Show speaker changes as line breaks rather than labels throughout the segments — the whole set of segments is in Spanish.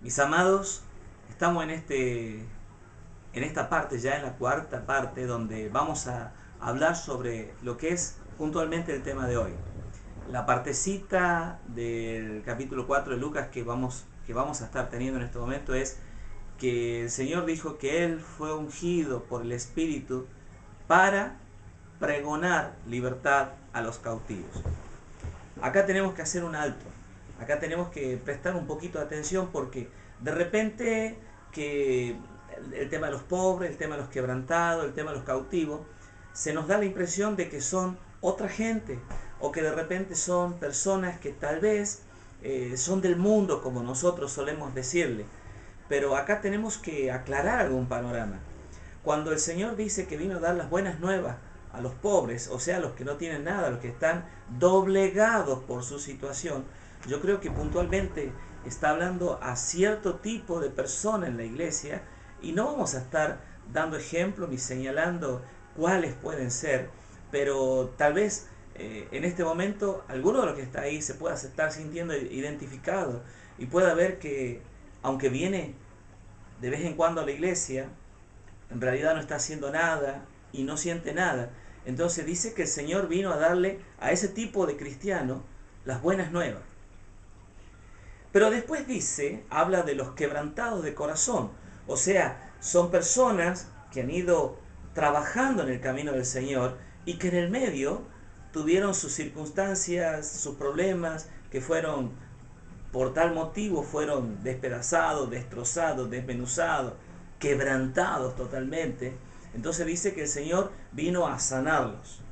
Mis amados, estamos en esta parte, ya en la cuarta parte, donde vamos a hablar sobre lo que es puntualmente el tema de hoy. La partecita del capítulo 4 de Lucas que vamos a estar teniendo en este momento es que el Señor dijo que Él fue ungido por el Espíritu para pregonar libertad a los cautivos. Acá tenemos que hacer un alto, acá tenemos que prestar un poquito de atención porque de repente que el tema de los pobres, el tema de los quebrantados, el tema de los cautivos, se nos da la impresión de que son otra gente o que de repente son personas que tal vez son del mundo, como nosotros solemos decirle. Pero acá tenemos que aclarar algún panorama. Cuando el Señor dice que vino a dar las buenas nuevas a los pobres, o sea, a los que no tienen nada, a los que están doblegados por su situación, yo creo que puntualmente está hablando a cierto tipo de persona en la iglesia y no vamos a estar dando ejemplos ni señalando cuáles pueden ser, pero tal vez en este momento alguno de los que está ahí se pueda estar sintiendo identificado y pueda ver que aunque viene de vez en cuando a la iglesia, en realidad no está haciendo nada y no siente nada. Entonces dice que el Señor vino a darle a ese tipo de cristiano las buenas nuevas. Pero después dice, habla de los quebrantados de corazón. O sea, son personas que han ido trabajando en el camino del Señor y que en el medio tuvieron sus circunstancias, sus problemas, que fueron, por tal motivo, fueron despedazados, destrozados, desmenuzados, quebrantados totalmente. Entonces dice que el Señor vino a sanarlos.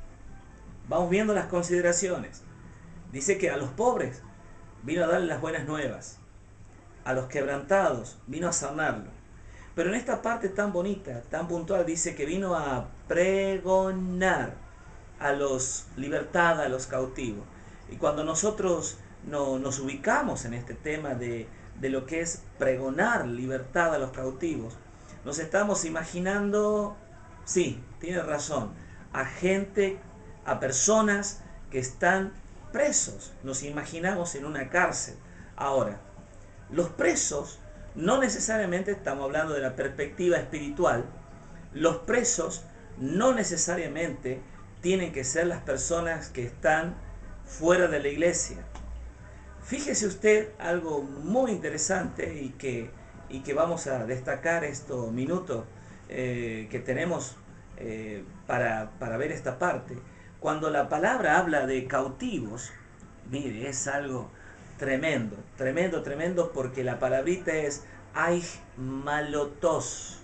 Vamos viendo las consideraciones. Dice que a los pobres vino a darle las buenas nuevas. A los quebrantados vino a sanarlos. Pero en esta parte tan bonita, tan puntual, dice que vino a pregonar a los libertad, a los cautivos. Y cuando nosotros nos ubicamos en este tema de lo que es pregonar libertad a los cautivos, nos estamos imaginando, sí, tiene razón, a gente, a personas que están presos. Nos imaginamos en una cárcel. Ahora, los presos, no necesariamente estamos hablando de la perspectiva espiritual, los presos no necesariamente tienen que ser las personas que están fuera de la iglesia. Fíjese usted algo muy interesante y que vamos a destacar estos minutos que tenemos para ver esta parte. Cuando la palabra habla de cautivos, mire, es algo tremendo, tremendo, tremendo, porque la palabrita es aigmalotos,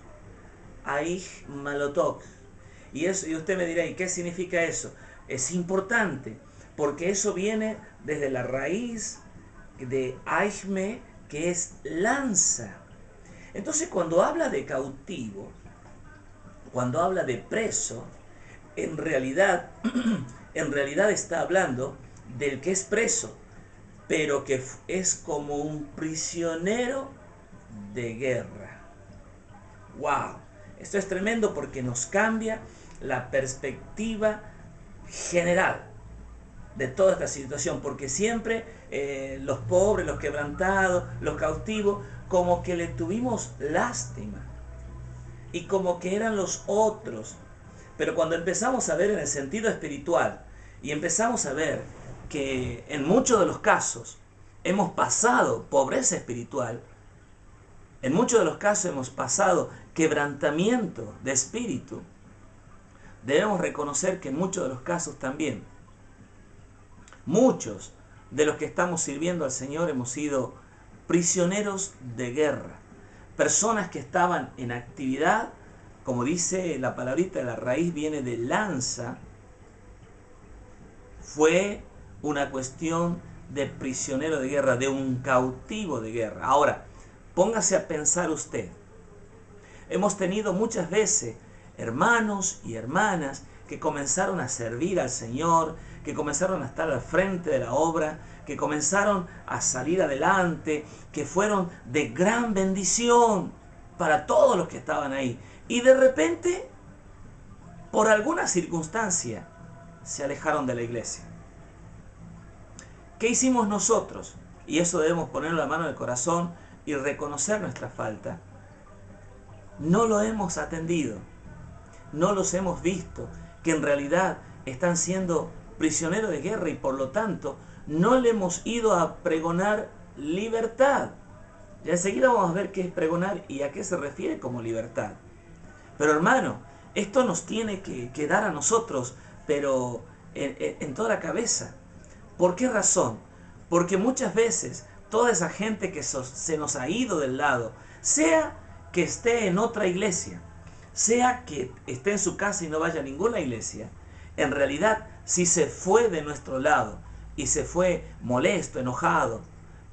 aigmalotok. Y usted me dirá, ¿y qué significa eso? Es importante, porque eso viene desde la raíz de aigme, que es lanza. Entonces, cuando habla de cautivo, cuando habla de preso, en realidad, en realidad está hablando del que es preso, pero que es como un prisionero de guerra. ¡Wow! Esto es tremendo porque nos cambia la perspectiva general de toda esta situación, porque siempre los pobres, los quebrantados, los cautivos, como que le tuvimos lástima y como que eran los otros. Pero cuando empezamos a ver en el sentido espiritual y empezamos a ver que en muchos de los casos hemos pasado pobreza espiritual, en muchos de los casos hemos pasado quebrantamiento de espíritu, debemos reconocer que en muchos de los casos también, muchos de los que estamos sirviendo al Señor hemos sido prisioneros de guerra, personas que estaban en actividad, como dice la palabrita, la raíz viene de lanza, fue una cuestión de prisionero de guerra, de un cautivo de guerra. Ahora, póngase a pensar usted, hemos tenido muchas veces hermanos y hermanas que comenzaron a servir al Señor, que comenzaron a estar al frente de la obra, que comenzaron a salir adelante, que fueron de gran bendición para todos los que estaban ahí. Y de repente, por alguna circunstancia, se alejaron de la iglesia. ¿Qué hicimos nosotros? Y eso debemos ponerlo a la mano del corazón y reconocer nuestra falta, no lo hemos atendido, no los hemos visto, que en realidad están siendo prisioneros de guerra y por lo tanto no le hemos ido a pregonar libertad. Ya enseguida vamos a ver qué es pregonar y a qué se refiere como libertad. Pero hermano, esto nos tiene que dar a nosotros, pero en toda la cabeza. ¿Por qué razón? Porque muchas veces toda esa gente que se nos ha ido del lado, sea que esté en otra iglesia, sea que esté en su casa y no vaya a ninguna iglesia, en realidad si se fue de nuestro lado y se fue molesto, enojado,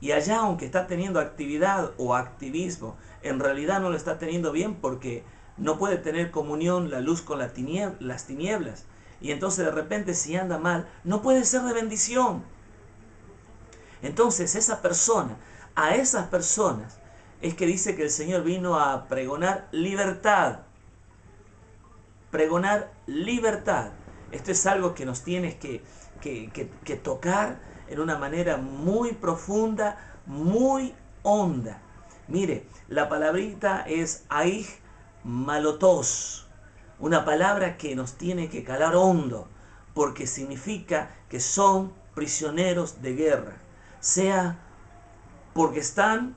y allá aunque está teniendo actividad o activismo, en realidad no lo está teniendo bien porque no puede tener comunión la luz con las tinieblas. Y entonces de repente si anda mal, no puede ser de bendición. Entonces a esas personas es que dice que el Señor vino a pregonar libertad. Pregonar libertad. Esto es algo que nos tienes que tocar en una manera muy profunda, muy honda. Mire, la palabrita es aig malotos, una palabra que nos tiene que calar hondo, porque significa que son prisioneros de guerra, sea porque están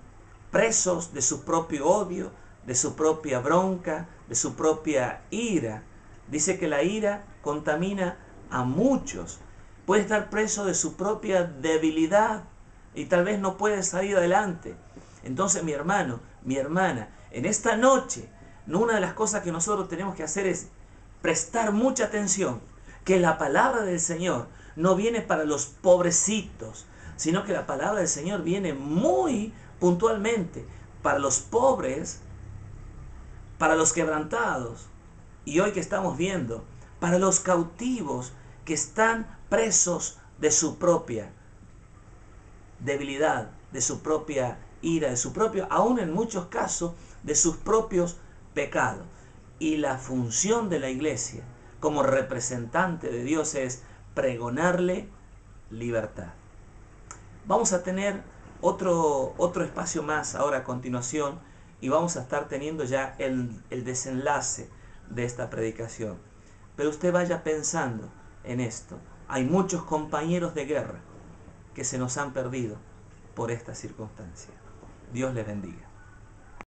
presos de su propio odio, de su propia bronca, de su propia ira. Dice que la ira contamina a muchos. Puede estar preso de su propia debilidad y tal vez no puede salir adelante. Entonces, mi hermano, mi hermana, en esta noche, una de las cosas que nosotros tenemos que hacer es prestar mucha atención, que la palabra del Señor no viene para los pobrecitos, sino que la palabra del Señor viene muy puntualmente para los pobres, para los quebrantados, y hoy que estamos viendo, para los cautivos que están presos de su propia debilidad, de su propia ira, de su propio, aún en muchos casos, de sus propios pecados. Y la función de la iglesia como representante de Dios es pregonarle libertad. Vamos a tener otro espacio más ahora a continuación y vamos a estar teniendo ya el desenlace de esta predicación. Pero usted vaya pensando en esto. Hay muchos compañeros de guerra que se nos han perdido por esta circunstancia. Dios les bendiga.